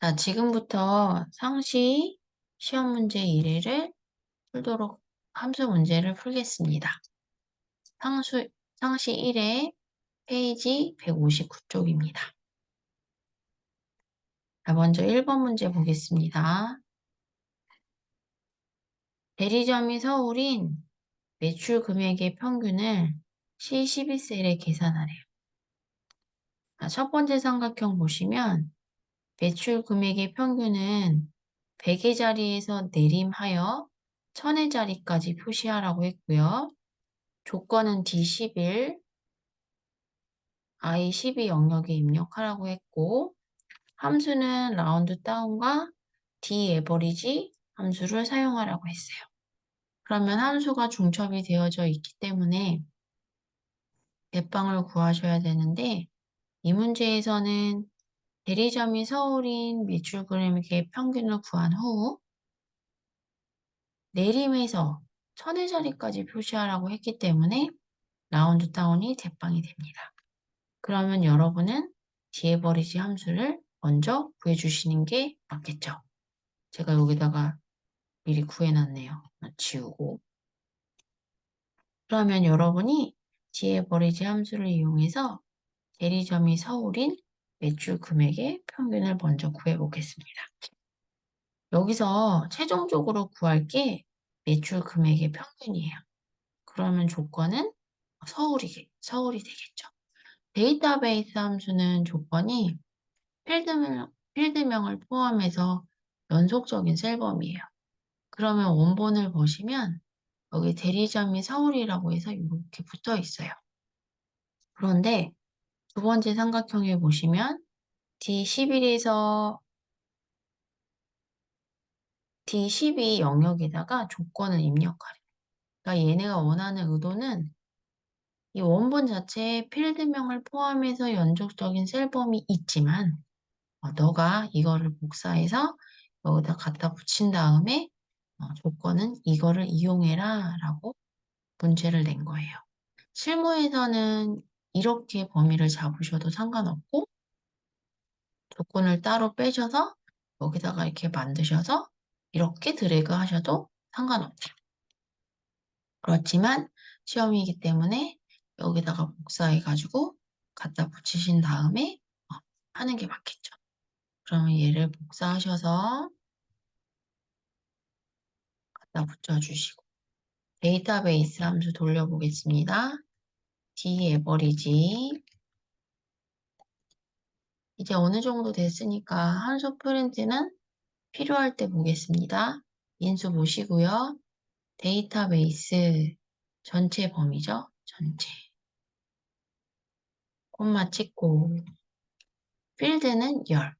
자, 지금부터 상시 시험 문제 1회를 풀도록 함수 문제를 풀겠습니다. 상시 1회 페이지 159쪽입니다. 자, 먼저 1번 문제 보겠습니다. 대리점이 서울인 매출 금액의 평균을 C12셀에 계산하래요. 자, 첫 번째 삼각형 보시면 매출 금액의 평균은 100의 자리에서 내림하여 1000의 자리까지 표시하라고 했고요. 조건은 D11, I12 영역에 입력하라고 했고, 함수는 라운드 다운과 D 에버리지 함수를 사용하라고 했어요. 그러면 함수가 중첩이 되어져 있기 때문에 대빵을 구하셔야 되는데, 이 문제에서는 대리점이 서울인 매출 금액의 평균을 구한 후 내림에서 1000의 자리까지 표시하라고 했기 때문에 라운드 다운이 대빵이 됩니다. 그러면 여러분은 디에버리지 함수를 먼저 구해주시는 게 맞겠죠? 제가 여기다가 미리 구해놨네요. 지우고. 그러면 여러분이 디에버리지 함수를 이용해서 대리점이 서울인 매출 금액의 평균을 먼저 구해보겠습니다. 여기서 최종적으로 구할 게 매출 금액의 평균이에요. 그러면 조건은 서울이 되겠죠. 데이터베이스 함수는 조건이 필드명을 포함해서 연속적인 셀범이에요. 그러면 원본을 보시면 여기 대리점이 서울이라고 해서 이렇게 붙어 있어요. 그런데 두 번째 삼각형에 보시면 D11에서 D12 영역에다가 조건을 입력하래요. 그러니까 얘네가 원하는 의도는 이 원본 자체에 필드명을 포함해서 연속적인 셀범이 있지만 너가 이거를 복사해서 여기다 갖다 붙인 다음에 조건은 이거를 이용해라 라고 문제를 낸 거예요. 실무에서는 이렇게 범위를 잡으셔도 상관없고 조건을 따로 빼셔서 여기다가 이렇게 만드셔서 이렇게 드래그 하셔도 상관없어요. 그렇지만 시험이기 때문에 여기다가 복사해가지고 갖다 붙이신 다음에 하는 게 맞겠죠. 그러면 얘를 복사하셔서 갖다 붙여주시고 데이터베이스 함수 돌려보겠습니다. D-average 이제 어느 정도 됐으니까 함수 프린트는 필요할 때 보겠습니다. 인수 보시고요. 데이터베이스 전체 범위죠. 전체. 콤마 찍고 필드는 열.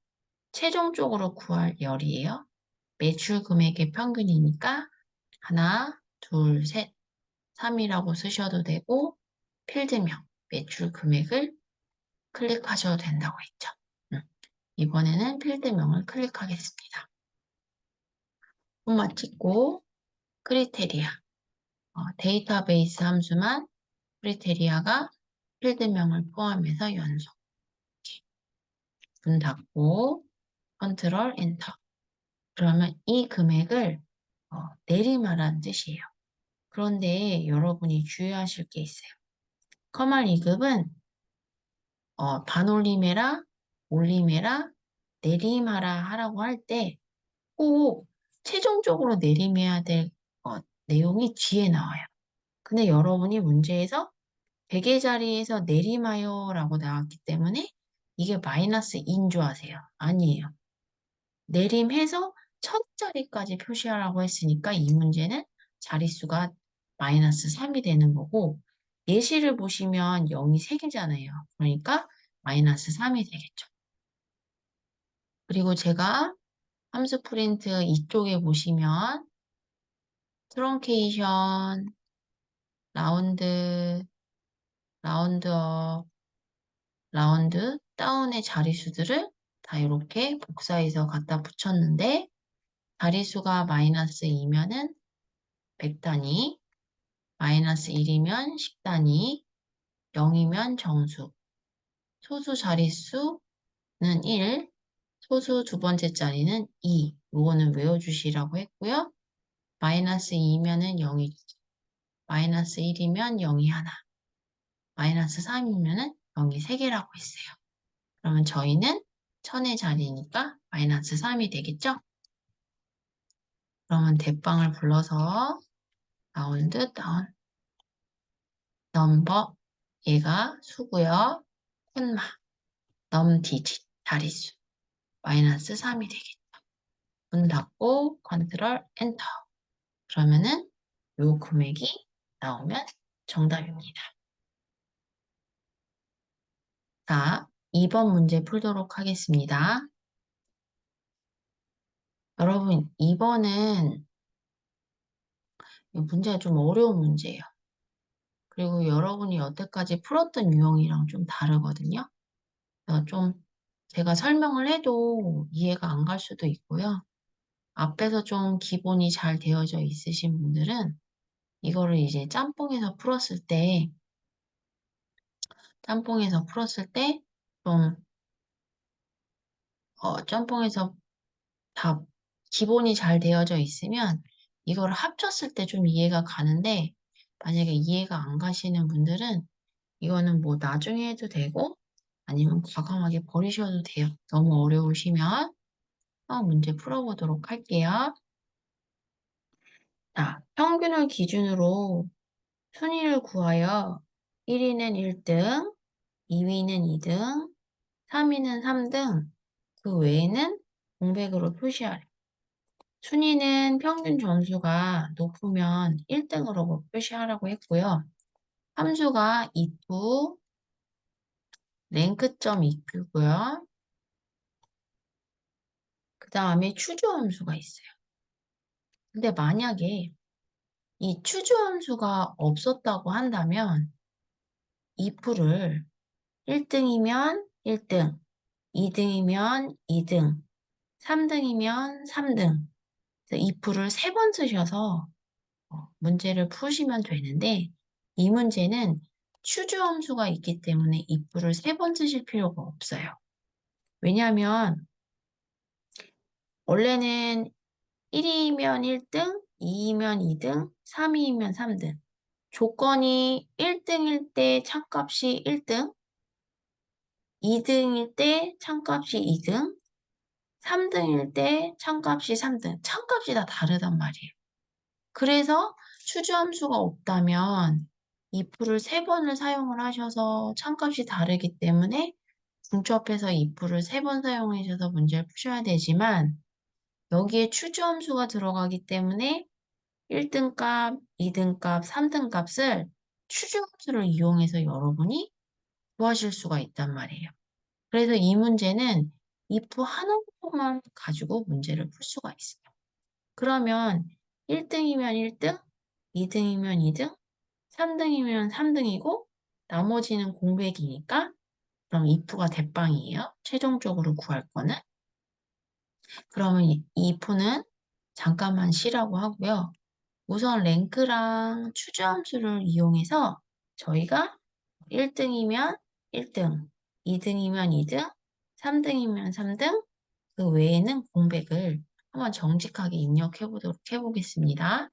최종적으로 구할 열이에요. 매출 금액의 평균이니까 하나, 둘, 셋, 3이라고 쓰셔도 되고 필드명, 매출 금액을 클릭하셔도 된다고 했죠. 이번에는 필드명을 클릭하겠습니다. 콤마 찍고 크리테리아, 데이터베이스 함수만 크리테리아가 필드명을 포함해서 연속. 문 닫고 컨트롤 엔터. 그러면 이 금액을 내림하라는 뜻이에요. 그런데 여러분이 주의하실 게 있어요. 커말 2급은 반올림해라, 올림해라, 내림하라 하라고 할 때 꼭 최종적으로 내림해야 될 내용이 뒤에 나와요. 근데 여러분이 문제에서 100의 자리에서 내림하여 라고 나왔기 때문에 이게 마이너스 2인 줄 아세요? 아니에요. 내림해서 1000자리까지 표시하라고 했으니까 이 문제는 자릿수가 마이너스 3이 되는 거고 예시를 보시면 0이 3개잖아요. 그러니까 마이너스 3이 되겠죠. 그리고 제가 함수 프린트 이쪽에 보시면 트렁케이션, 라운드, 라운드업, 라운드, 다운의 자릿수들을 다 이렇게 복사해서 갖다 붙였는데 자릿수가 마이너스 2면은 100단위, 마이너스 1이면 10단위, 0이면 정수, 소수 자릿수는 1, 소수 두 번째 자리는 2. 요거는 외워주시라고 했고요. 마이너스 2면은 0이, 마이너스 1이면 0이 하나, 마이너스 3이면은 0이 3개라고 했어요. 그러면 저희는 1000의 자리니까 마이너스 3이 되겠죠? 그러면 대빵을 불러서 라운드 다운 넘버 얘가 수고요. 콤마 넘디짓 자릿수 마이너스 3이 되겠죠. 문 닫고 컨트롤 엔터. 그러면은 요 금액이 나오면 정답입니다. 자, 2번 문제 풀도록 하겠습니다. 여러분, 2번은 문제가 좀 어려운 문제예요. 그리고 여러분이 여태까지 풀었던 유형이랑 좀 다르거든요. 그래서 좀 제가 설명을 해도 이해가 안 갈 수도 있고요. 앞에서 좀 기본이 잘 되어져 있으신 분들은 이거를 이제 짬뽕에서 풀었을 때, 좀, 짬뽕에서 다 기본이 잘 되어져 있으면 이거를 합쳤을 때 좀 이해가 가는데, 만약에 이해가 안 가시는 분들은 이거는 뭐 나중에 해도 되고, 아니면 과감하게 버리셔도 돼요. 너무 어려우시면. 문제 풀어보도록 할게요. 자, 평균을 기준으로 순위를 구하여 1위는 1등, 2위는 2등, 3위는 3등, 그 외에는 공백으로 표시하래. 순위는 평균 점수가 높으면 1등으로 표시하라고 했고요. 함수가 eq, 랭크점 eq고요. 그 다음에 추주 함수가 있어요. 근데 만약에 이 추주 함수가 없었다고 한다면 if를 1등이면 1등, 2등이면 2등, 3등이면 3등. if를 3번 쓰셔서 문제를 푸시면 되는데 이 문제는 추주 함수가 있기 때문에 if를 3번 쓰실 필요가 없어요. 왜냐하면 원래는 1이면 1등, 2이면 2등, 3이면 3등. 조건이 1등일 때 참값이 1등, 2등일 때 참값이 2등, 3등일 때 참값이 3등. 참값이 다 다르단 말이에요. 그래서 추주함수가 없다면 if를 3번을 사용을 하셔서 참값이 다르기 때문에 중첩해서 if를 3번 사용하셔서 문제를 푸셔야 되지만 여기에 추주함수가 들어가기 때문에 1등 값, 2등 값, 3등 값을 추주함수를 이용해서 여러분이 구하실 수가 있단 말이에요. 그래서 이 문제는 if 하나만 가지고 문제를 풀 수가 있어요. 그러면 1등이면 1등, 2등이면 2등, 3등이면 3등이고 나머지는 공백이니까 그럼 if가 대빵이에요. 최종적으로 구할 거는. 그러면 이 if는 잠깐만 쉬라고 하고요. 우선 랭크랑 추주함수를 이용해서 저희가 1등이면 1등, 2등이면 2등, 3등이면 3등, 그 외에는 공백을 한번 정직하게 입력해 보도록 해보겠습니다.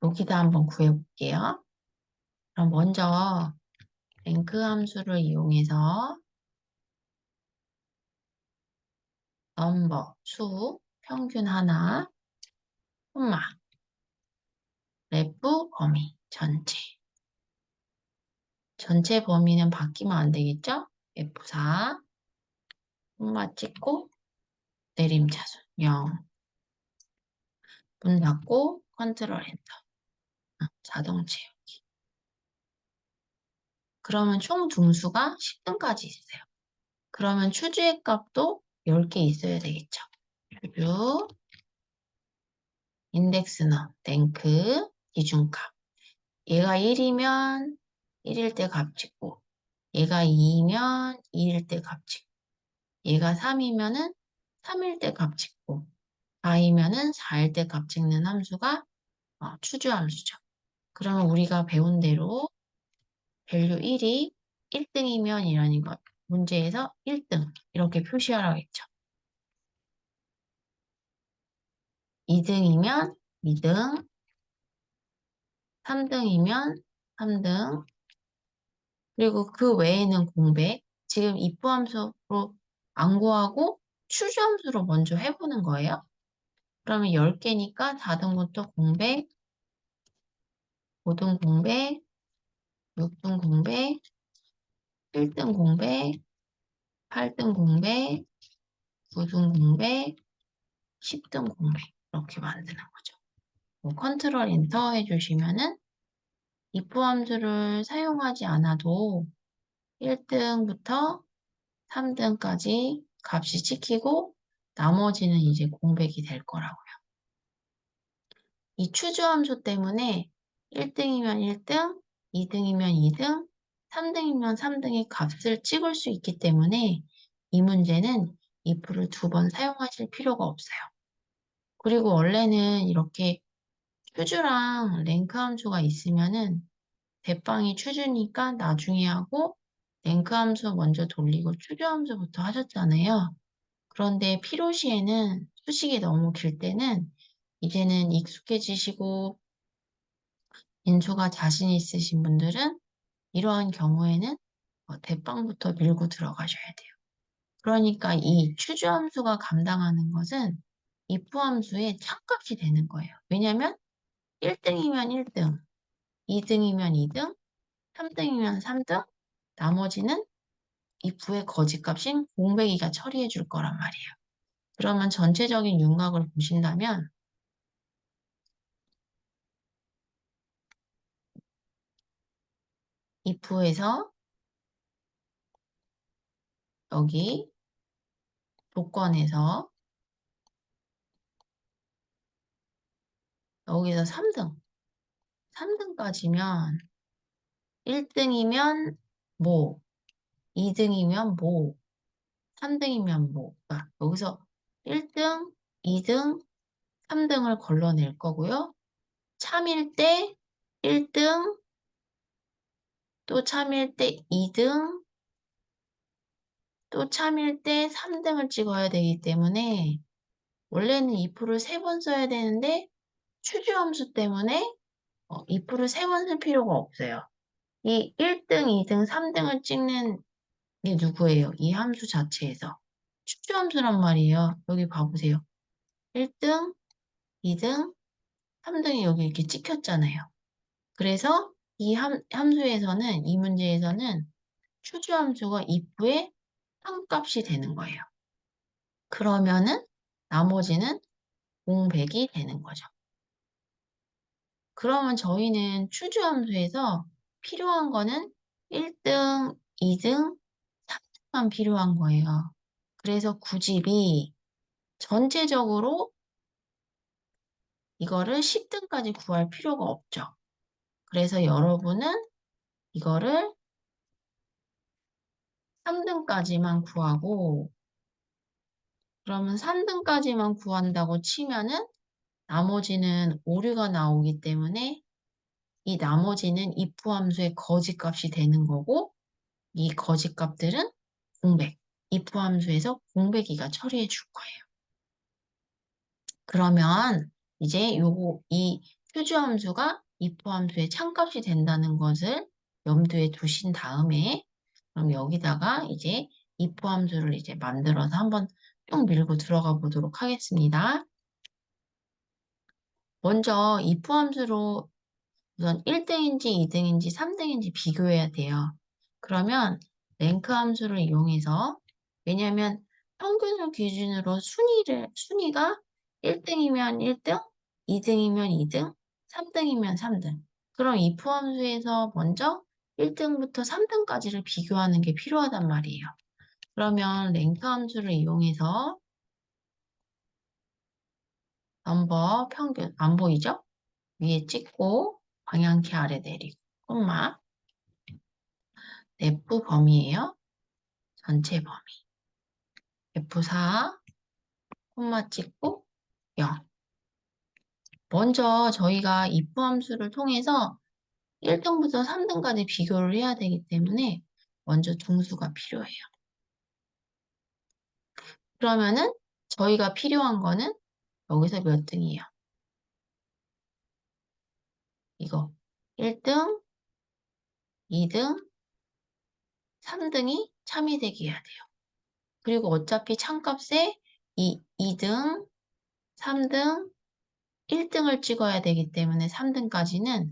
여기다 한번 구해볼게요. 그럼 먼저 랭크 함수를 이용해서 넘버, 수, 평균 하나, 콤마, 래프 범위, 전체. 전체 범위는 바뀌면 안 되겠죠? F4, 콤마 찍고, 내림차순 0. 문 닫고, 컨트롤 엔터. 자동 채우기. 그러면 총 등수가 10등까지 있어요. 그러면 추주의 값도 10개 있어야 되겠죠. 추주, 인덱스너, 랭크, 기준값. 얘가 1이면 1일 때 값 찍고, 얘가 2이면 2일 때 값 찍고, 얘가 3이면은 3일 때 값 찍고, 4이면은 4일 때 값 찍는 함수가 추주 함수죠. 그러면 우리가 배운 대로 밸류 1이 1등이면 이라는 것, 문제에서 1등 이렇게 표시하라고 했죠. 2등이면 2등, 3등이면 3등, 그리고 그 외에는 공백. 지금 입부함수로 안 구하고 추주함수로 먼저 해보는 거예요. 그러면 10개니까 4등부터 공백, 5등 공백, 6등 공백, 7등 공백, 8등 공백, 9등 공백, 10등 공백 이렇게 만드는 거죠. 뭐 컨트롤 엔터 해주시면은 입부함수를 사용하지 않아도 1등부터 3등까지 값이 찍히고 나머지는 이제 공백이 될 거라고요. 이 추주함수 때문에 1등이면 1등, 2등이면 2등, 3등이면 3등의 값을 찍을 수 있기 때문에 이 문제는 if를 2번 사용하실 필요가 없어요. 그리고 원래는 이렇게 추주랑 랭크 함수가 있으면은 대빵이 추주니까 나중에 하고 랭크 함수 먼저 돌리고 추주 함수부터 하셨잖아요. 그런데 필요시에는 수식이 너무 길 때는 이제는 익숙해지시고 인수가 자신 있으신 분들은 이러한 경우에는 대빵부터 밀고 들어가셔야 돼요. 그러니까 이 추주 함수가 감당하는 것은 if 함수의 참값이 되는 거예요. 왜냐하면 1등이면 1등, 2등이면 2등, 3등이면 3등, 나머지는 if의 거짓값인 공백이가 처리해 줄 거란 말이에요. 그러면 전체적인 윤곽을 보신다면 if에서 여기 조건에서 여기서 3등, 3등까지면 1등이면 뭐, 2등이면 뭐, 3등이면 뭐. 그러니까 여기서 1등, 2등, 3등을 걸러낼 거고요. 참일 때 1등, 또 참일 때 2등, 또 참일 때 3등을 찍어야 되기 때문에 원래는 if를 3번 써야 되는데 추주함수 때문에 if를 3번 쓸 필요가 없어요. 이 1등, 2등, 3등을 찍는 게 누구예요? 이 함수 자체에서. 추주함수란 말이에요. 여기 봐보세요. 1등, 2등, 3등이 여기 이렇게 찍혔잖아요. 그래서 이 함수에서는, 이 문제에서는 추주함수가 if의 한 값이 되는 거예요. 그러면은 나머지는 공백이 되는 거죠. 그러면 저희는 추주함수에서 필요한 거는 1등, 2등, 3등만 필요한 거예요. 그래서 구집이 전체적으로 이거를 10등까지 구할 필요가 없죠. 그래서 여러분은 이거를 3등까지만 구하고 그러면 3등까지만 구한다고 치면은 나머지는 오류가 나오기 때문에 이 나머지는 if 함수의 거짓값이 되는 거고 이 거짓값들은 공백, if 함수에서 공백이가 처리해 줄 거예요. 그러면 이제 이 표주 함수가 if 함수의 참값이 된다는 것을 염두에 두신 다음에 그럼 여기다가 이제 if 함수를 이제 만들어서 한번 쭉 밀고 들어가 보도록 하겠습니다. 먼저 if 함수로 우선 1등인지 2등인지 3등인지 비교해야 돼요. 그러면 랭크 함수를 이용해서 왜냐하면 평균을 기준으로 순위가 1등이면 1등, 2등이면 2등, 3등이면 3등. 그럼 if 함수에서 먼저 1등부터 3등까지를 비교하는 게 필요하단 말이에요. 그러면 랭크 함수를 이용해서 넘버 평균 안 보이죠? 위에 찍고 방향키 아래 내리고 콤마 f 범위예요. 전체 범위. F4, 콤마 찍고 0. 먼저 저희가 if 함수를 통해서 1등부터 3등까지 비교를 해야 되기 때문에 먼저 등수가 필요해요. 그러면은 저희가 필요한 거는 여기서 몇 등이에요? 이거 1등, 2등, 3등이 참이되게 해야 돼요. 그리고 어차피 참값에 2등, 3등, 1등을 찍어야 되기 때문에 3등까지는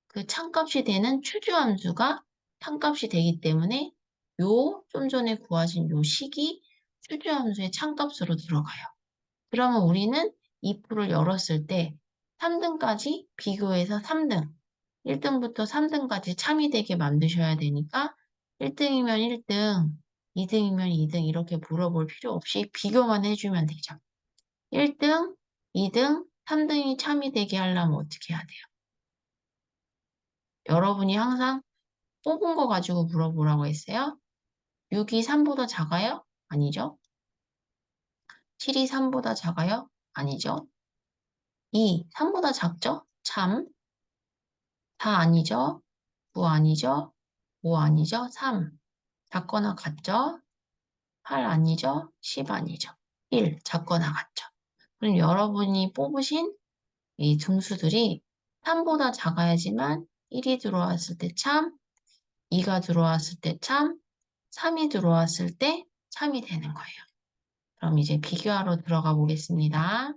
그 참값이 되는 추주함수가 참값이 되기 때문에 요 좀 전에 구하신 요 식이 추주함수의 참값으로 들어가요. 그러면 우리는 if를 열었을 때 3등까지 비교해서 3등, 1등부터 3등까지 참이 되게 만드셔야 되니까 1등이면 1등, 2등이면 2등 이렇게 물어볼 필요 없이 비교만 해주면 되죠. 1등, 2등, 3등이 참이 되게 하려면 어떻게 해야 돼요? 여러분이 항상 뽑은 거 가지고 물어보라고 했어요. 6이 3보다 작아요? 아니죠. 7이 3보다 작아요? 아니죠. 2, 3보다 작죠? 참. 4 아니죠. 9 아니죠. 5 아니죠. 3. 작거나 같죠? 8 아니죠. 10 아니죠. 1 작거나 같죠. 그럼 여러분이 뽑으신 이 등수들이 3보다 작아야지만 1이 들어왔을 때 참, 2가 들어왔을 때 참, 3이 들어왔을 때 참이 되는 거예요. 그럼 이제 비교하러 들어가 보겠습니다.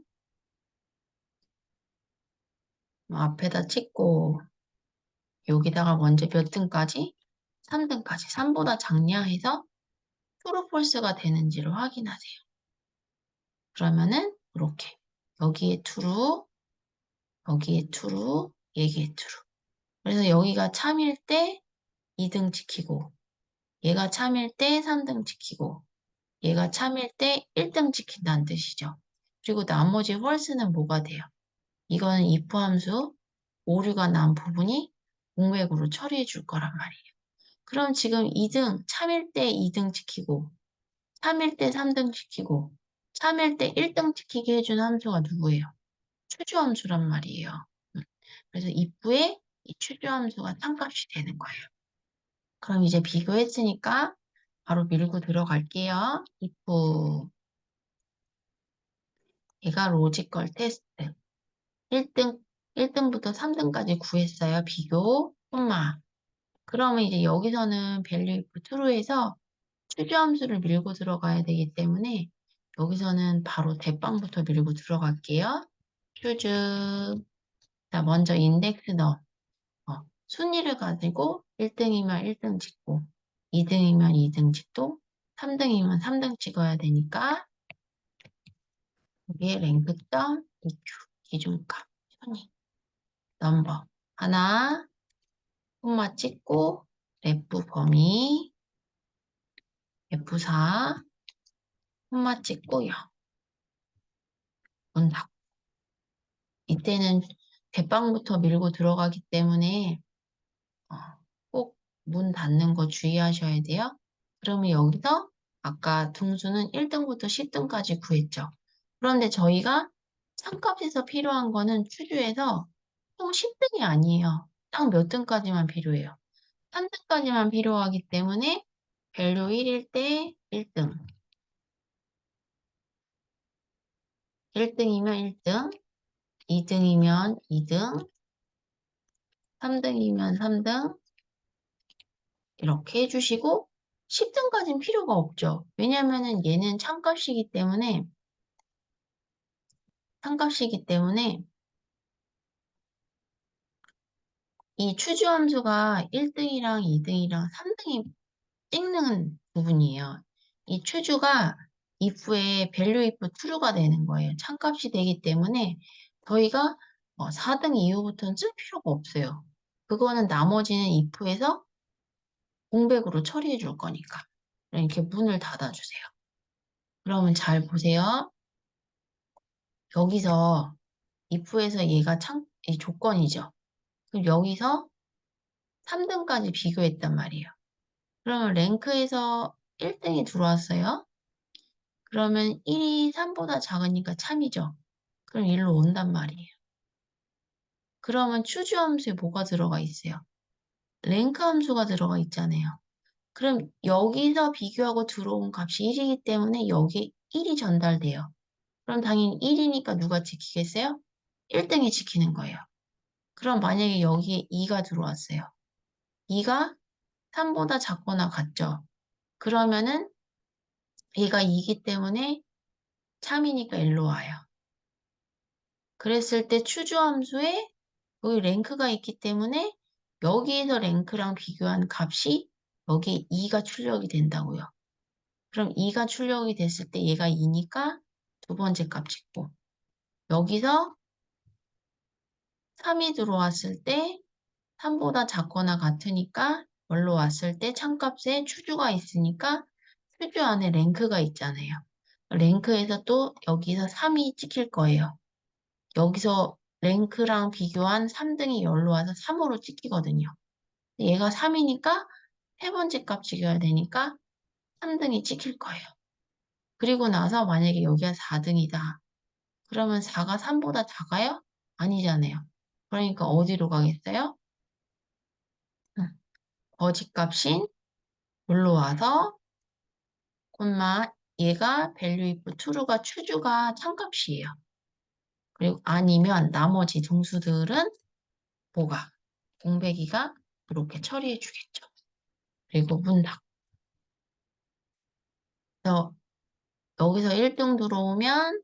앞에다 찍고 여기다가 먼저 몇 등까지? 3등까지. 3보다 작냐 해서 true, false가 되는지를 확인하세요. 그러면은 이렇게 여기에 true, 여기에 true, 얘기에 true. 그래서 여기가 참일 때 2등 지키고 얘가 참일 때 3등 지키고 얘가 참일 때 1등 지킨다는 뜻이죠. 그리고 나머지 false는 뭐가 돼요? 이거는 if 함수 오류가 난 부분이 공백으로 처리해 줄 거란 말이에요. 그럼 지금 2등, 참일 때 2등 지키고, 참일 때 3등 지키고, 참일 때 1등 지키게 해준 함수가 누구예요? 추주함수란 말이에요. 그래서 if에 이 추주함수가 딴값이 되는 거예요. 그럼 이제 비교했으니까 바로 밀고 들어갈게요. if 얘가 로지컬 테스트 1등, 1등부터 3등까지 구했어요. 비교, 콤마. 그러면 이제 여기서는 value if true에서 추주함수를 밀고 들어가야 되기 때문에 여기서는 바로 대빵부터 밀고 들어갈게요. 추주. 자, 먼저 인덱스 넣어. 순위를 가지고 1등이면 1등 찍고 2등이면 2등 찍고 3등이면 3등 찍어야 되니까 여기에 랭크.eq 기준값 순위 넘버 하나 콤마 찍고 ref 범위 F4 콤마 찍고요. 문 닫고 이때는 대빵부터 밀고 들어가기 때문에 꼭 문 닫는 거 주의하셔야 돼요. 그러면 여기서 아까 등수는 1등부터 10등까지 구했죠. 그런데 저희가 참값에서 필요한 거는 추주에서 총 10등이 아니에요. 딱 몇 등까지만 필요해요. 3등까지만 필요하기 때문에 밸류 1일 때 1등, 1등이면 1등, 2등이면 2등, 3등이면 3등 이렇게 해주시고 10등까지는 필요가 없죠. 왜냐면은 얘는 참값이기 때문에 이 추주함수가 1등이랑 2등이랑 3등이 찍는 부분이에요. 이 추주가 if에 value if true가 되는 거예요. 참값이 되기 때문에 저희가 4등 이후부터는 쓸 필요가 없어요. 그거는 나머지는 if에서 공백으로 처리해 줄 거니까. 이렇게 문을 닫아주세요. 그러면 잘 보세요. 여기서 if에서 얘가 이 조건이죠. 그럼 여기서 3등까지 비교했단 말이에요. 그러면 랭크에서 1등이 들어왔어요. 그러면 1이 3보다 작으니까 참이죠. 그럼 1로 온단 말이에요. 그러면 추주 함수에 뭐가 들어가 있어요? 랭크 함수가 들어가 있잖아요. 그럼 여기서 비교하고 들어온 값이 1이기 때문에 여기 1이 전달돼요. 그럼 당연히 1이니까 누가 지키겠어요? 1등이 지키는 거예요. 그럼 만약에 여기에 2가 들어왔어요. 2가 3보다 작거나 같죠? 그러면은 얘가 2기 때문에 3이니까 일로 와요. 그랬을 때 추주함수에 여기 랭크가 있기 때문에 여기에서 랭크랑 비교한 값이 여기 2가 출력이 된다고요. 그럼 2가 출력이 됐을 때 얘가 2니까 두 번째 값 찍고 여기서 3이 들어왔을 때 3보다 작거나 같으니까 열로 왔을 때 참값에 추주가 있으니까 추주 안에 랭크가 있잖아요. 랭크에서 또 여기서 3이 찍힐 거예요. 여기서 랭크랑 비교한 3등이 열로 와서 3으로 찍히거든요. 얘가 3이니까 세 번째 값 찍어야 되니까 3등이 찍힐 거예요. 그리고 나서 만약에 여기가 4등이다. 그러면 4가 3보다 작아요? 아니잖아요. 그러니까 어디로 가겠어요? 거짓값인 올라와서 콤마 얘가 value if true가 추주가 참값이에요. 그리고 아니면 나머지 등수들은 뭐가? 공백이가 이렇게 처리해 주겠죠. 그리고 문 닫고 여기서 1등 들어오면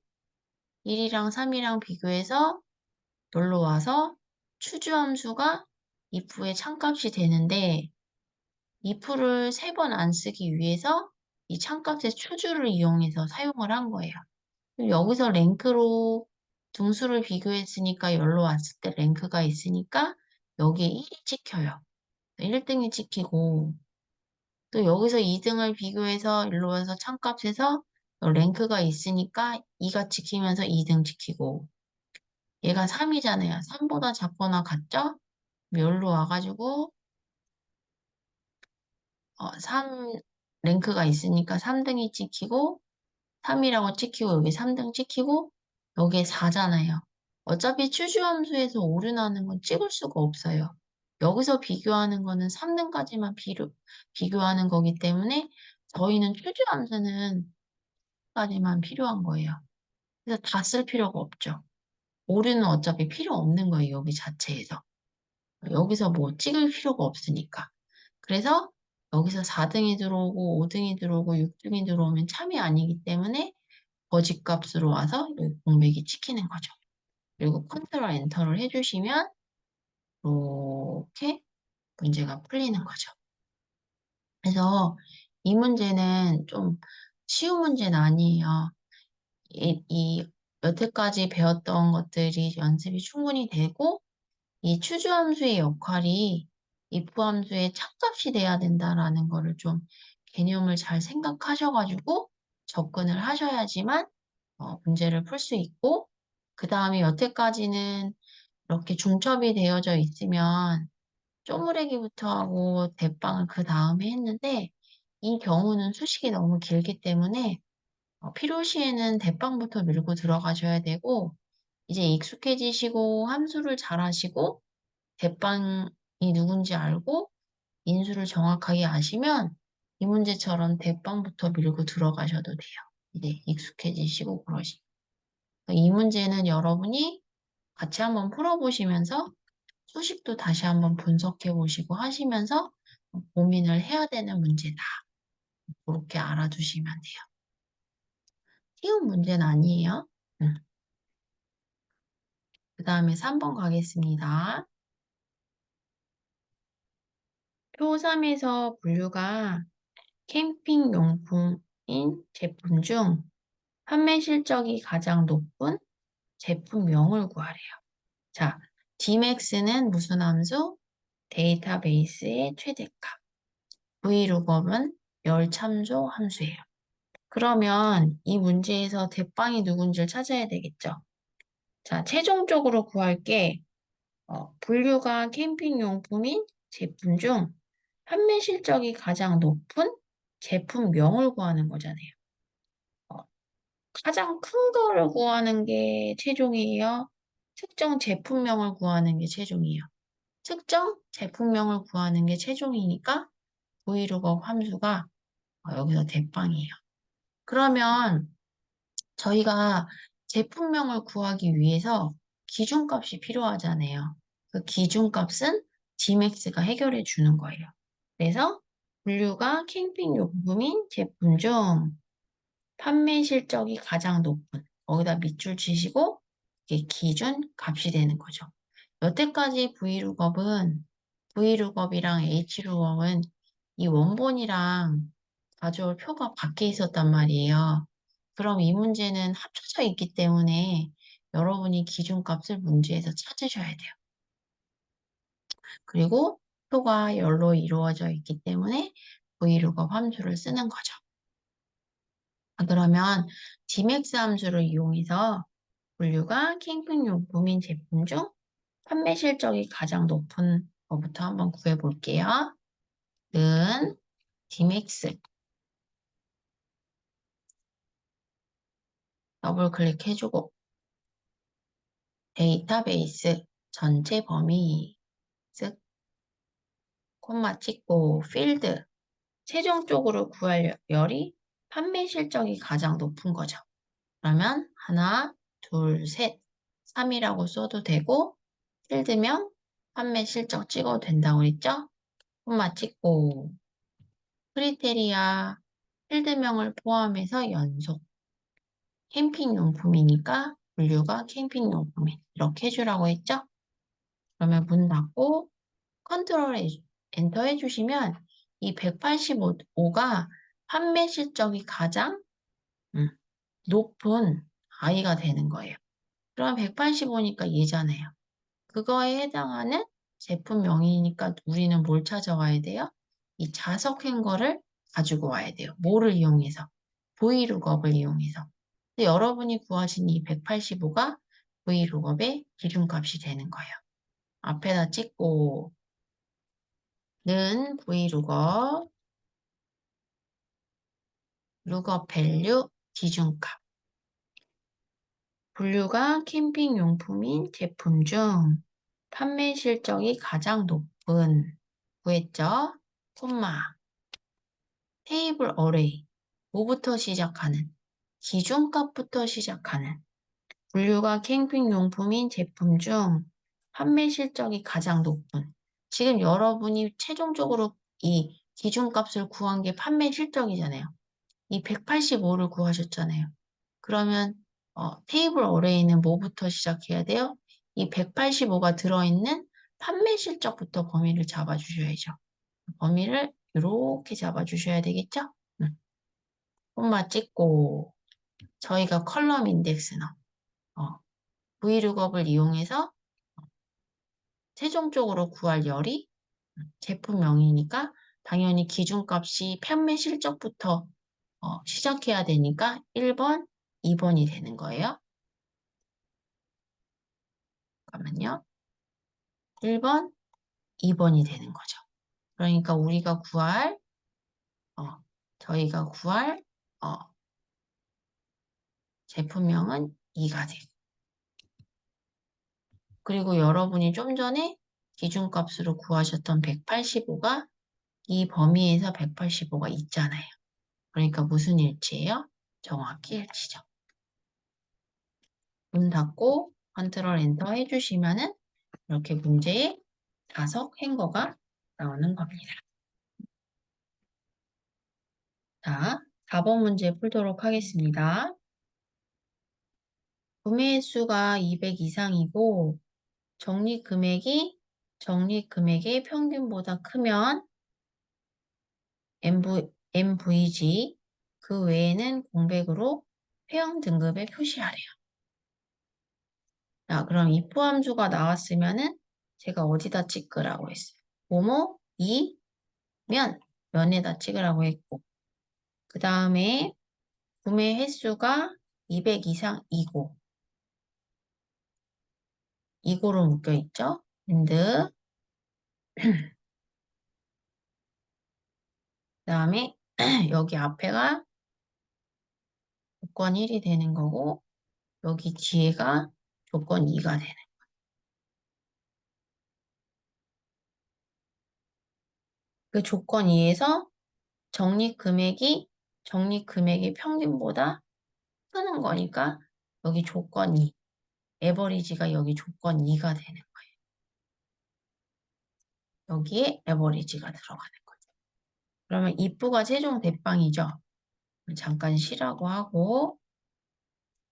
1이랑 3이랑 비교해서 놀러 와서 추주함수가 if의 참값이 되는데 if를 3번 안 쓰기 위해서 이 참값의 추주를 이용해서 사용을 한 거예요. 여기서 랭크로 등수를 비교했으니까 열로 왔을 때 랭크가 있으니까 여기에 1이 찍혀요. 1등이 찍히고 또 여기서 2등을 비교해서 일로 와서 참값에서 랭크가 있으니까 2가 찍히면서 2등 찍히고 얘가 3이잖아요. 3보다 작거나 같죠? 여기로 와가지고 3 랭크가 있으니까 3등이 찍히고 3이라고 찍히고 여기 3등 찍히고 여기에 4잖아요. 어차피 추주함수에서 오류 나는 건 찍을 수가 없어요. 여기서 비교하는 거는 3등까지만 비교하는 거기 때문에 저희는 추주함수는 까지만 필요한 거예요. 그래서 다 쓸 필요가 없죠. 오류는 어차피 필요 없는 거예요. 여기 자체에서. 여기서 뭐 찍을 필요가 없으니까. 그래서 여기서 4등이 들어오고 5등이 들어오고 6등이 들어오면 참이 아니기 때문에 거짓값으로 와서 여기 공백이 찍히는 거죠. 그리고 컨트롤 엔터를 해주시면 이렇게 문제가 풀리는 거죠. 그래서 이 문제는 좀 쉬운 문제는 아니에요. 이 여태까지 배웠던 것들이 연습이 충분히 되고 이 추주함수의 역할이 if 함수의 참값이 돼야 된다라는 거를 좀 개념을 잘 생각하셔가지고 접근을 하셔야지만 문제를 풀 수 있고 그 다음에 여태까지는 이렇게 중첩이 되어져 있으면 쪼무레기부터 하고 대빵을 그 다음에 했는데 이 경우는 수식이 너무 길기 때문에 필요시에는 대빵부터 밀고 들어가셔야 되고 이제 익숙해지시고 함수를 잘 하시고 대빵이 누군지 알고 인수를 정확하게 아시면 이 문제처럼 대빵부터 밀고 들어가셔도 돼요. 이제 익숙해지시고 그러시고. 이 문제는 여러분이 같이 한번 풀어보시면서 수식도 다시 한번 분석해 보시고 하시면서 고민을 해야 되는 문제다. 그렇게 알아두시면 돼요. 쉬운 문제는 아니에요. 그 다음에 3번 가겠습니다. 표 3에서 분류가 캠핑 용품인 제품 중 판매 실적이 가장 높은 제품명을 구하래요. 자, Dmax는 무슨 함수? 데이터베이스의 최대값. Vlookup은 열참조 함수예요. 그러면 이 문제에서 대빵이 누군지를 찾아야 되겠죠. 자, 최종적으로 구할게 분류가 캠핑용품인 제품 중 판매 실적이 가장 높은 제품명을 구하는 거잖아요. 어, 가장 큰 거를 구하는 게 최종이에요. 특정 제품명을 구하는 게 최종이에요. 특정 제품명을 구하는 게 최종이니까 브이로그 함수가 여기서 대빵이에요. 그러면 저희가 제품명을 구하기 위해서 기준값이 필요하잖아요. 그 기준값은 Gmax가 해결해 주는 거예요. 그래서 분류가 캠핑용품인 제품 중 판매 실적이 가장 높은, 거기다 밑줄 치시고 이게 기준 값이 되는 거죠. 여태까지 V룩업이랑 H룩업은 이 원본이랑 가져올 표가 밖에 있었단 말이에요. 그럼 이 문제는 합쳐져 있기 때문에 여러분이 기준값을 문제에서 찾으셔야 돼요. 그리고 표가 열로 이루어져 있기 때문에 V룩업 함수를 쓰는 거죠. 그러면 Gmax 함수를 이용해서 분류가 캠핑용품인 제품 중 판매 실적이 가장 높은 거부터 한번 구해볼게요. 는 Gmax 더블 클릭해주고 데이터베이스 전체 범위 쓱 콤마 찍고 필드 최종적으로 구할 열이 판매 실적이 가장 높은 거죠. 그러면 하나, 둘, 셋, 3이라고 써도 되고 필드명 판매 실적 찍어도 된다고 그랬죠? 콤마 찍고 크리테리아 필드명을 포함해서 연속 캠핑용품이니까 분류가 캠핑용품이 이렇게 해주라고 했죠? 그러면 문 닫고 컨트롤 엔터 해주시면 이 185가 판매 실적이 가장 높은 아이가 되는 거예요. 그럼 185니까 얘잖아요. 그거에 해당하는 제품명이니까 우리는 뭘 찾아와야 돼요? 이 자석 행거를 가지고 와야 돼요. 뭐를 이용해서? 브이룩업을 이용해서. 근데 여러분이 구하신 이 185가 브이룩업의 기준값이 되는 거예요. 앞에다 찍고 는 브이룩업 룩업 밸류 기준값 분류가 캠핑용품인 제품 중 판매 실적이 가장 높은 구했죠? 콤마 테이블 어레이 뭐부터 시작하는 기준값부터 시작하는 분류가 캠핑용품인 제품 중 판매 실적이 가장 높은 지금 여러분이 최종적으로 이 기준값을 구한 게 판매 실적이잖아요. 이 185를 구하셨잖아요. 그러면 테이블 어레이는 뭐부터 시작해야 돼요? 이 185가 들어있는 판매 실적부터 범위를 잡아주셔야죠. 범위를 이렇게 잡아주셔야 되겠죠? 콤마 찍고 저희가 컬럼 인덱스 어, V룩업을 이용해서 최종적으로 구할 열이 제품명이니까 당연히 기준값이 판매 실적부터 시작해야 되니까 1번, 2번이 되는 거예요. 잠깐만요. 1번, 2번이 되는 거죠. 그러니까 어, 저희가 구할 어, 제품명은 2가 돼요. 그리고 여러분이 좀 전에 기준값으로 구하셨던 185가 이 범위에서 185가 있잖아요. 그러니까 무슨 일치예요? 정확히 일치죠. 문 닫고 컨트롤 엔터 해주시면은 이렇게 문제의 자석 행거가 나오는 겁니다. 자, 4번 문제 풀도록 하겠습니다. 구매 횟수가 200 이상이고 적립금액의 평균보다 크면 MVG 그 외에는 공백으로 회원 등급에 표시하래요. 자, 그럼 if 함수가 나왔으면은 제가 어디다 찍으라고 했어요? 뭐뭐, 면에다 찍으라고 했고 그 다음에 구매 횟수가 200 이상이고 이고로 묶여 있죠? and 그 다음에 여기 앞에가 조건 1이 되는 거고 여기 뒤에가 조건 2가 되는 그 조건 2에서 적립금액이 평균보다 쓰는 거니까 여기 조건 2, 에버리지가 여기 조건 2가 되는 거예요. 여기에 에버리지가 들어가는 거죠. 그러면 if가 최종 대빵이죠. 잠깐 쉬라고 하고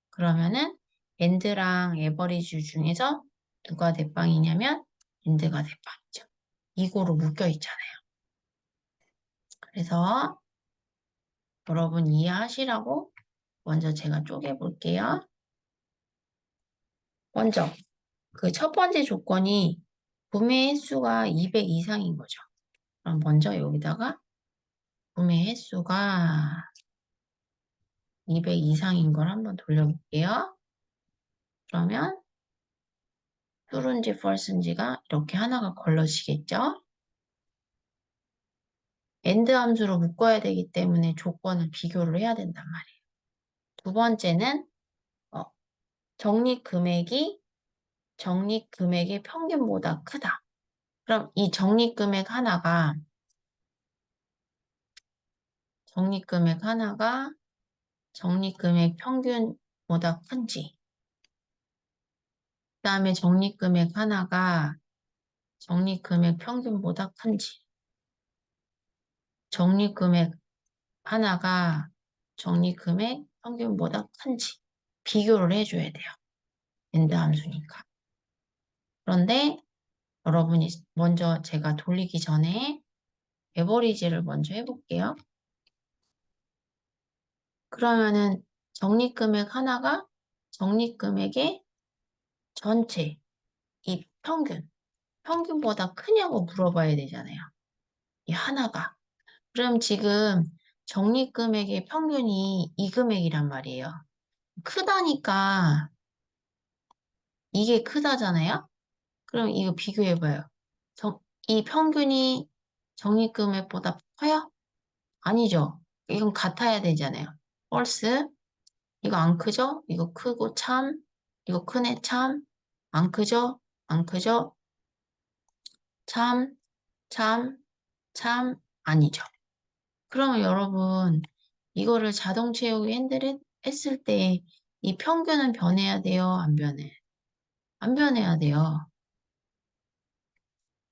그러면은 end랑 에버리지 중에서 누가 대빵이냐면 end가 대빵이죠. 이거로 묶여 있잖아요. 그래서 여러분 이해하시라고 먼저 제가 쪼개볼게요. 먼저 그 첫 번째 조건이 구매 횟수가 200 이상인 거죠. 그럼 먼저 여기다가 구매 횟수가 200 이상인 걸 한번 돌려볼게요. 그러면 true인지 false인지가 이렇게 하나가 걸러지겠죠? end 함수로 묶어야 되기 때문에 조건을 비교를 해야 된단 말이에요. 두 번째는 어, 적립금액의 평균보다 크다. 그럼 이 적립금액 평균보다 큰지, 그 다음에 적립금액 하나가 적립금액 평균보다 큰지, 적립금액 하나가 적립금액 평균보다 큰지 비교를 해줘야 돼요. 엔드 함수니까. 그런데 여러분이 먼저 제가 돌리기 전에 에버리지를 먼저 해볼게요. 그러면은 적립금액 하나가 적립금액의 전체, 이 평균보다 크냐고 물어봐야 되잖아요. 이 하나가. 그럼 지금 적립금액의 평균이 이 금액이란 말이에요. 크다니까 이게 크다잖아요? 그럼 이거 비교해봐요. 이 평균이 적립금액보다 커요? 아니죠. 이건 같아야 되잖아요. false. 이거 안 크죠? 이거 크고 참. 이거 크네 참. 안 크죠? 안 크죠? 참, 참, 참. 아니죠. 그러면 여러분, 이거를 자동 채우기 핸들 했을 때 이 평균은 변해야 돼요? 안 변해? 안 변해야 돼요.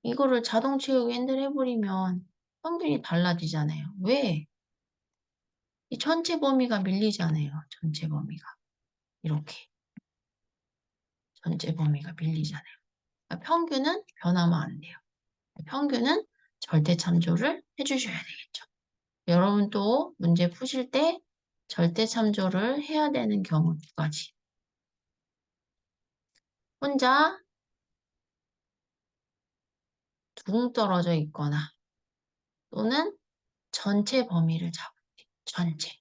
이거를 자동 채우기 핸들 해버리면 평균이 달라지잖아요. 왜? 이 전체 범위가 밀리잖아요. 전체 범위가. 이렇게. 전체 범위가 밀리잖아요. 그러니까 평균은 변하면 안 돼요. 평균은 절대 참조를 해주셔야 되겠죠. 여러분 또 문제 푸실 때 절대 참조를 해야 되는 경우 두 가지. 혼자 둥 떨어져 있거나 또는 전체 범위를 잡을 때, 전체.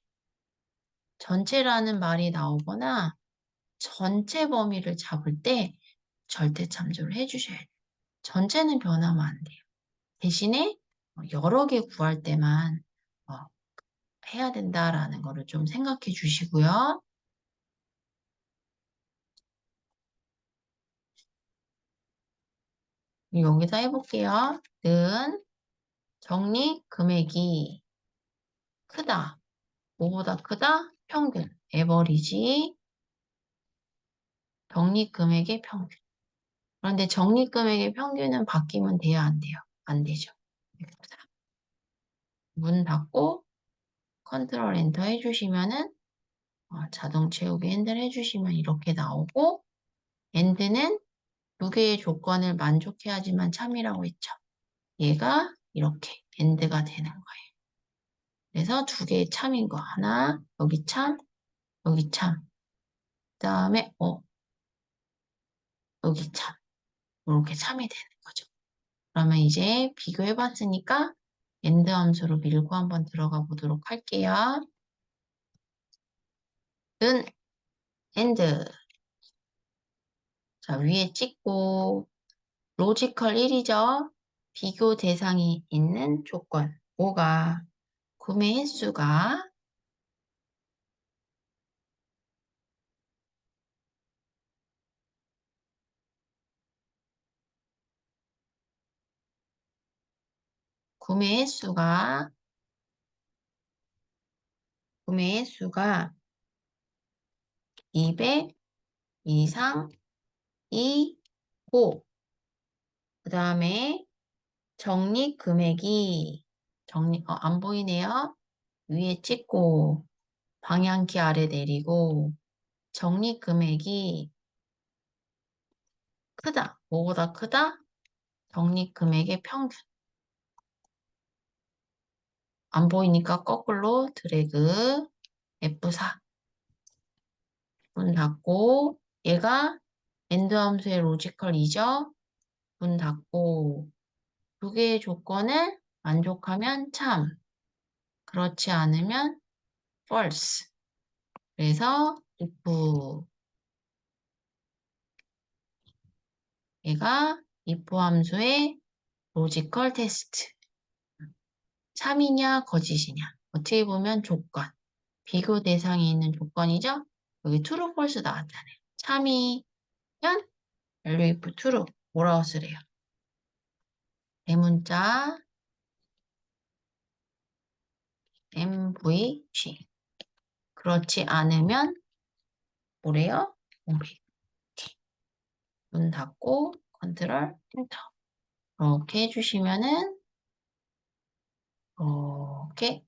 전체라는 말이 나오거나 전체 범위를 잡을 때 절대 참조를 해주셔야 돼요. 전체는 변하면 안 돼요. 대신에 여러 개 구할 때만 어, 해야 된다라는 거를 좀 생각해 주시고요. 여기다 해볼게요. 는 적립 금액이 크다. 뭐보다 크다? 평균. 에버리지 적립 금액의 평균. 그런데 적립 금액의 평균은 바뀌면 돼요, 안 돼요? 안 되죠. 문 닫고 컨트롤 엔터 해주시면은 자동 채우기 핸들 해주시면 이렇게 나오고 엔드는 두 개의 조건을 만족해야지만 참이라고 했죠. 얘가 이렇게 엔드가 되는 거예요. 그래서 두 개의 참인 거 하나 여기 참 여기 참 그다음에 여기 참 이렇게 참이 되는 거죠. 그러면 이제 비교해봤으니까 엔드 함수로 밀고 한번 들어가 보도록 할게요. 는 엔드 자 위에 찍고 로지컬 1이죠. 비교 대상이 있는 조건 뭐가 구매 횟수가 구매 횟수가 구매 횟수가 200 이상 2 고. 그 다음에 적립 금액이 안 보이네요. 위에 찍고 방향키 아래 내리고 적립 금액이 크다. 뭐보다 크다? 적립 금액의 평균. 안 보이니까 거꾸로 드래그 F4. 문 닫고 얘가 엔드 함수의 로지컬이죠. 문 닫고 두 개의 조건을 만족하면 참, 그렇지 않으면 false. 그래서 if 얘가 if 함수의 로지컬 테스트. 참이냐 거짓이냐. 어떻게 보면 조건. 비교 대상에 있는 조건이죠. 여기 true, false 나왔잖아요. 참이면 value if true. 뭐라고 쓰래요? 대문자 MVG. 그렇지 않으면 뭐래요? 오리. 문 닫고 컨트롤 엔터. 이렇게 해주시면은 이렇게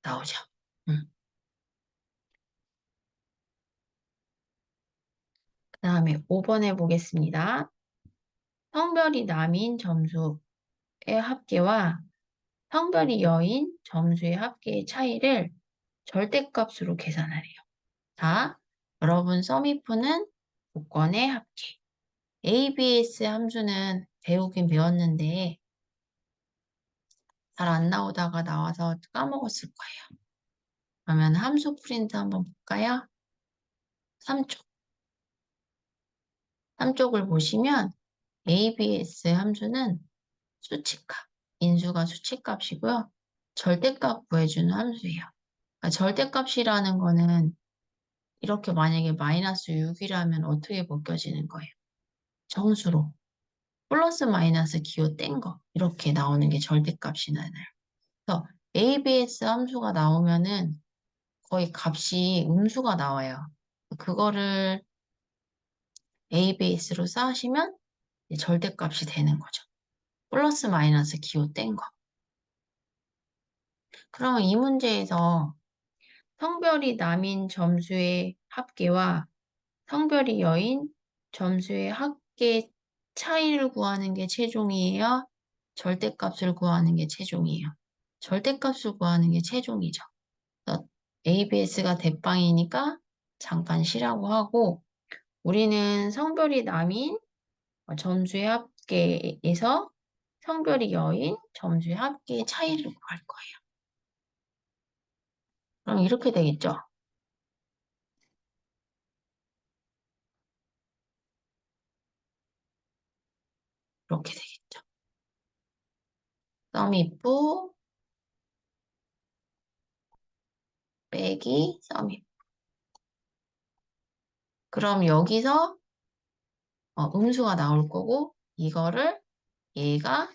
나오죠. 그 다음에 5번 해보겠습니다. 성별이 남인 점수의 합계와 성별이 여인 점수의 합계의 차이를 절대값으로 계산하래요. 자, 여러분 sumif는 조건의 합계. ABS 함수는 배우긴 배웠는데 잘 안 나오다가 나와서 까먹었을 거예요. 그러면 함수 프린트 한번 볼까요? 3쪽. 3쪽을 보시면 ABS 함수는 수치값, 인수가 수치값이고요. 절대값 구해주는 함수예요. 그러니까 절대값이라는 거는 이렇게 만약에 마이너스 6이라면 어떻게 바뀌어지는 거예요? 정수로. 플러스 마이너스 기호 뗀 거. 이렇게 나오는 게 절대값이 나요. 그래서 ABS 함수가 나오면은 거의 값이 음수가 나와요. 그거를 ABS로 쌓으시면 절대값이 되는 거죠. 플러스 마이너스 기호 뗀 거. 그러면 이 문제에서 성별이 남인 점수의 합계와 성별이 여인 점수의 합계 차이를 구하는 게 최종이에요? 절대값을 구하는 게 최종이에요. 절대값을 구하는 게 최종이죠. 그래서 ABS가 대빵이니까 잠깐 쉬라고 하고 우리는 성별이 남인 점수의 합계에서 성별이 여인 점수의 합계의 차이를 구할 거예요. 그럼 이렇게 되겠죠? 이렇게 되겠죠. 썸이프 빼기 썸이프. 그럼 여기서 음수가 나올 거고 이거를 얘가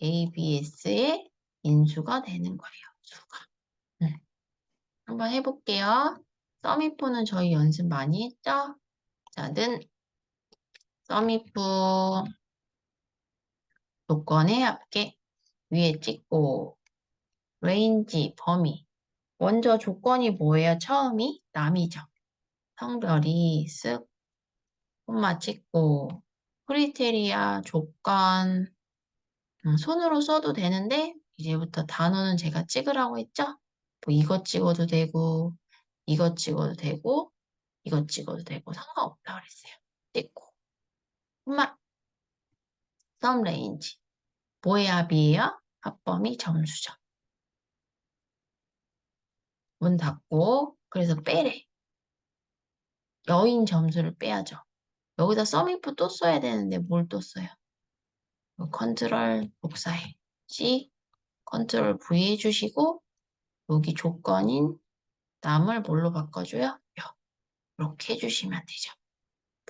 ABS의 인수가 되는 거예요. 수가. 한번 해볼게요. 썸이프는 저희 연습 많이 했죠? 자, 는 썸이프 조건의 합계 위에 찍고 레인지 범위. 먼저 조건이 뭐예요? 처음이 남이죠. 성별이 쓱 콤마 찍고 크리테리아 조건 손으로 써도 되는데 이제부터 단어는 제가 찍으라고 했죠? 뭐 이것 찍어도 되고 이것 찍어도 되고 이것 찍어도 되고 상관없다 그랬어요. 찍고 콤마 썸 레인지 뭐의 합이에요? 합범위 점수죠. 문 닫고 그래서 빼래. 여인 점수를 빼야죠. 여기다 썸이프 또 써야 되는데 뭘 또 써요? 컨트롤 복사해. C 컨트롤 V 해주시고 여기 조건인 남을 뭘로 바꿔줘요? 여. 이렇게 해주시면 되죠.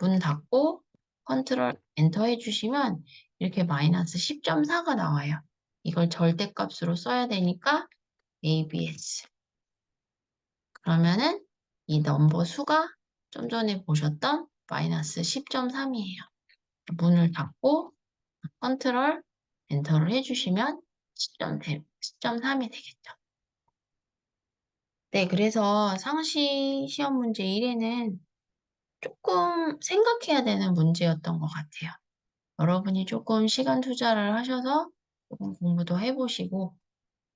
문 닫고 컨트롤 엔터 해주시면 이렇게 마이너스 10.4가 나와요. 이걸 절대값으로 써야 되니까 ABS. 그러면은 이 넘버 수가 좀 전에 보셨던 마이너스 10.3이에요. 문을 닫고 컨트롤 엔터를 해주시면 10.3이 되겠죠. 네, 그래서 상시 시험 문제 1에는 조금 생각해야 되는 문제였던 것 같아요. 여러분이 조금 시간 투자를 하셔서 조금 공부도 해보시고,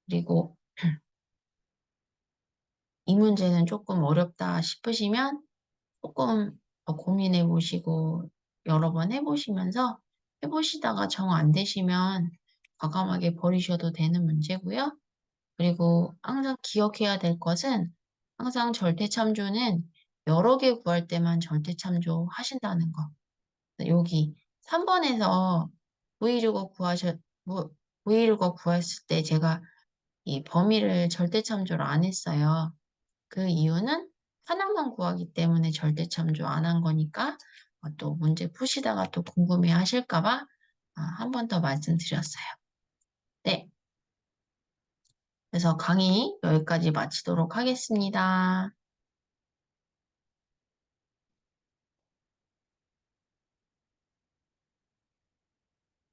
그리고 이 문제는 조금 어렵다 싶으시면 조금 더 고민해 보시고 여러 번 해보시면서 해보시다가 정 안 되시면 과감하게 버리셔도 되는 문제고요. 그리고 항상 기억해야 될 것은 항상 절대참조는 여러 개 구할 때만 절대참조 하신다는 거. 여기 3번에서 V루거 V루거 구했을 때 제가 이 범위를 절대참조를 안 했어요. 그 이유는 하나만 구하기 때문에 절대참조 안 한 거니까 또 문제 푸시다가 또 궁금해 하실까 봐 한 번 더 말씀드렸어요. 네. 그래서 강의 여기까지 마치도록 하겠습니다.